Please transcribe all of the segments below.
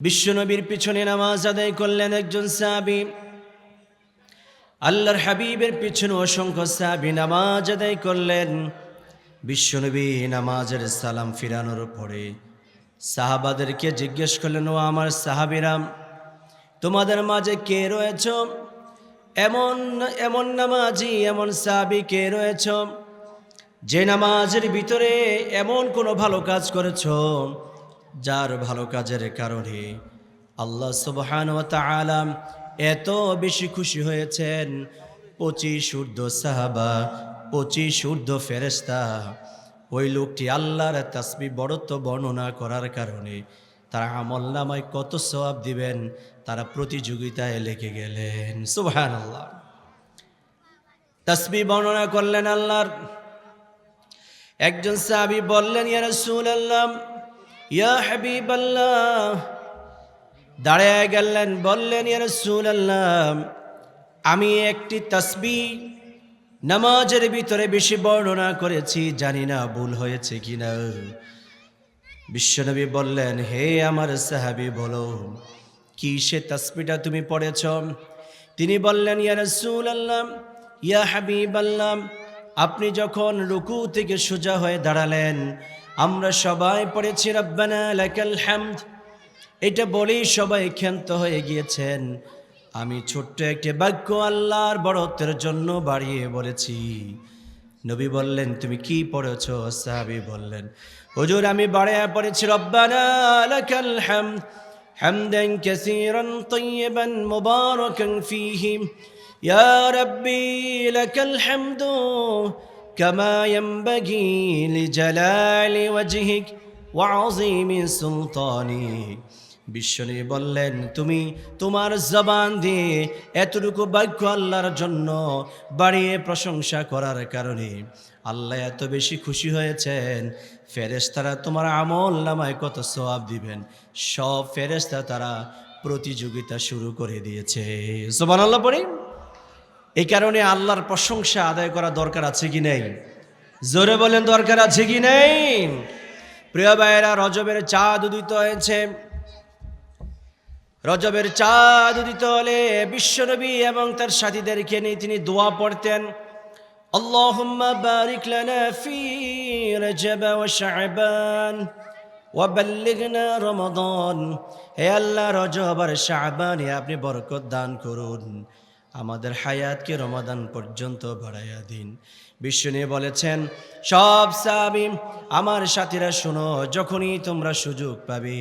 বিশ্বনবীর পিছনে নামাজ আদায় করলেন একজন সাহাবী। আল্লাহর হাবিবের পিছনে অসংখ্য সাহাবী নামাজ আদায় করলেন। বিশ্বনবী নামাজের সালাম ফিরানোর পরে সাহাবাদেরকে জিজ্ঞেস করলেন, ও আমার সাহাবীরা, তোমাদের মাঝে কে রয়েছ? এমন এমন নামাজি, এমন সাহাবী কে রয়েছ যে নামাজের ভিতরে এমন কোনো ভালো কাজ করেছ যার ভালো কাজের কারণে আল্লাহ সুবহানাহু ওয়া তাআলা এত বেশি খুশি হয়েছেন? 25 ঊর্ধ্ব সাহাবা, 25 ঊর্ধ্ব ফেরেশতা ওই লোকটি আল্লাহর তাসবিহ বড়ত্ব বর্ণনা করার কারণে তারা আমলনামায় কত সওয়াব দিবেন তারা প্রতিযোগিতায় লেগে গেলেন। সুবহানাল্লাহ। তাসবিহ বর্ণনা করলেন আল্লাহর। একজন সাহাবী বললেন, ইয়া রাসূলুল্লাহ, ইয়া হাবিবাল্লাহ। দাঁড়ায় গেলেন, বললেন, ইয়া রাসূলুল্লাহ, আমি একটি তাসবিহ নামাজের ভিতরে বেশি বর্ণনা করেছি, জানি না ভুল হয়েছে কিনা। বিশ্বনবী বললেন, হে আমার সাহাবী, বলো কি সে তাসবিহটা তুমি পড়েছ? তিনি বললেন, ইয়া রাসূলুল্লাহ, ইয়া হাবিবাল্লাহ, আপনি যখন রুকু থেকে সোজা হয়ে দাঁড়ালেন আমরা সবাই পড়েছি রব্বানা লাকাল হামদ। এটা বলেই সবাই ক্ষান্ত হয়ে গিয়েছেন। আমি ছোট্ট একটি বাক্য আল্লাহর বড়ত্বের জন্য বাড়িয়ে বলেছি। নবী বললেন, তুমি কি পড়েছ? সাহাবী বললেন, হুজুর আমি বাড়িয়ে পড়েছি রব্বানা লাকাল হামদ হামদান কাসীরান তাইয়িবান মুবারাকান ফীহি ইয়া রাব্বি লাকাল হামদু কামা ইয়ানবাগি লিজালালি ওয়াজহিক ওয়া আযীমি সুলতানিক। বিশ্বনবী বললেন, তুমি তোমার জবান দিয়ে এতটুকু বাক্য আল্লাহর জন্য বাড়িয়ে প্রশংসা করার কারণে আল্লাহ এত বেশি খুশি হয়েছেন। ফেরেশতারা তোমার আমল নামায় কত সওয়াব দিবেন সব ফেরেশতা তারা প্রতিযোগিতা শুরু করে দিয়েছে। সুবহানাল্লাহ পড়ি। এই কারণে আল্লাহর প্রশংসা আদায় করা দরকার আছে কি নেই? জোরে বলেন, দরকার আছে কি নেই? প্রিয় ভাইয়েরা, রজবের চাঁদ উদিত হয়েছে। রজবের চাঁদ উদিত হলে বিশ্বনবী এবং তার সাথীদেরকে নিয়ে তিনি দোয়া পড়তেন, আল্লাহুম্মা বারিক লানা ফি রজব ওয়া শাবান ওয়া বাল্লিগনা রমাদান। হে আল্লাহ, রজব আর শাবানে আপনি বরকত দান করুন, আমাদের হায়াতকে রমাদান পর্যন্ত বাড়াইয়া দিন। বিশ্বনবী বলেছেন, সব সাহাবী আমার সাথীরা শোনো, যখনই তোমরা সুযোগ পাবে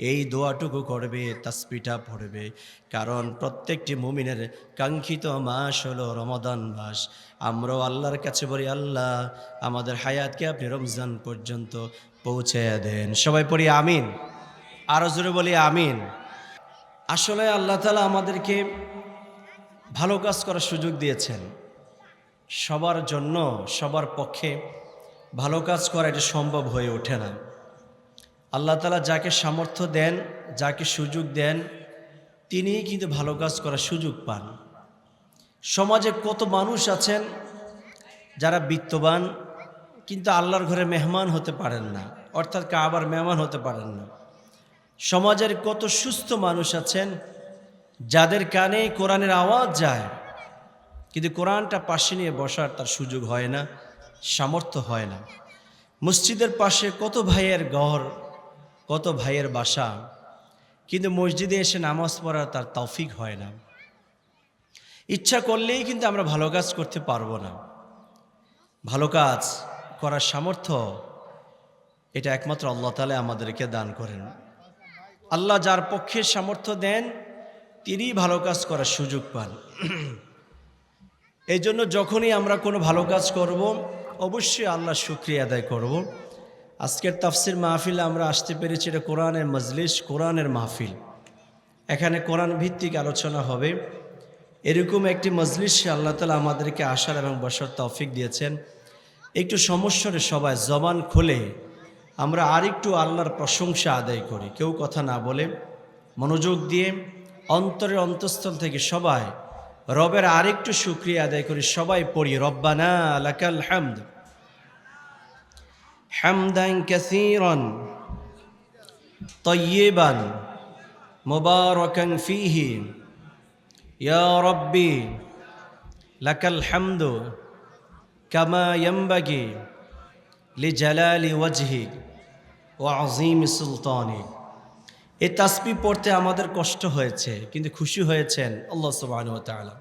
এই দোয়াটুকু করবে, তাসবিহটা পড়বে। কারণ প্রত্যেকটি মুমিনের কাঙ্ক্ষিত মাস হলো রমাদান মাস। আমরাও আল্লাহর কাছে বলি, আল্লাহ আমাদের হায়াতকে আপনি রমজান পর্যন্ত পৌঁছে দেন। সবাই পড়ি আমিন। আরো জোরে বলি আমিন। আসলে আল্লাহ তাআলা আমাদেরকে ভালো কাজ করার সুযোগ দিয়েছেন। সবার জন্য, সবার পক্ষে ভালো কাজ করা এটা সম্ভব হয়ে ওঠে না। আল্লাহ তাআলা যাকে সামর্থ্য দেন, যাকে সুযোগ দেন, তিনিই কিন্তু ভালো কাজ করার সুযোগ পান। সমাজে কত মানুষ আছেন যারা বিত্তবান কিন্তু আল্লাহর ঘরে মেহমান হতে পারেন না, অর্থাৎ কাবার মেহমান হতে পারেন না। সমাজের কত সুস্থ মানুষ আছেন যাদের কানে কোরআনের আওয়াজ যায় কিন্তু কোরআনটা পাশে নিয়ে বসার তার সুযোগ হয় না, সামর্থ্য হয় না। মসজিদের পাশে কত ভাইয়ের ঘর, কত ভাইয়ের বাসা, কিন্তু মসজিদে এসে নামাজ পড়ার তার তৌফিক হয় না। ইচ্ছা করলেই কিন্তু আমরা ভালো কাজ করতে পারবো না। ভালো কাজ করার সামর্থ্য এটা একমাত্র আল্লাহ তাআলা আমাদেরকে দান করেন। আল্লাহ যার পক্ষে সামর্থ্য দেন তিনিই ভালো কাজ করার সুযোগ পান। এই জন্য যখনই আমরা কোনো ভালো কাজ করব অবশ্যই আল্লাহর শুকরিয়া আদায় করব। আজকের তাফসির মাহফিলে আমরা আসতে পেরেছি, এটা কোরআনের মজলিস, কোরআনের মাহফিল। এখানে কোরআন ভিত্তিক আলোচনা হবে। এরকম একটি মজলিসে আল্লাহ তাআলা আমাদেরকে আসার এবং বসার তৌফিক দিয়েছেন। একটু সমস্যারে সবাই জবান খুলে আমরা আরেকটু আল্লাহর প্রশংসা আদায় করি, কেউ কথা না বলে মনোযোগ দিয়ে অন্তরের অন্তঃস্থল থেকে সবাই রবের আরেকটু শুকরিয়া আদায় করি। সবাই পড়ি রব্বানা লাকাল হামদ হামদান কাসীরান তাইয়িবান মুবারাকান ফীহি ইয়া রাব্বি লাকাল হামদু কামা ইয়ানবাগি লিজালালি ওয়াজহিক ওয়া আযীমি সুলতানিক। এই তাসবিহ পড়তে আমাদের কষ্ট হয়েছে, কিন্তু খুশি হয়েছেন আল্লাহ সুবহানাহু ওয়া তাআলা।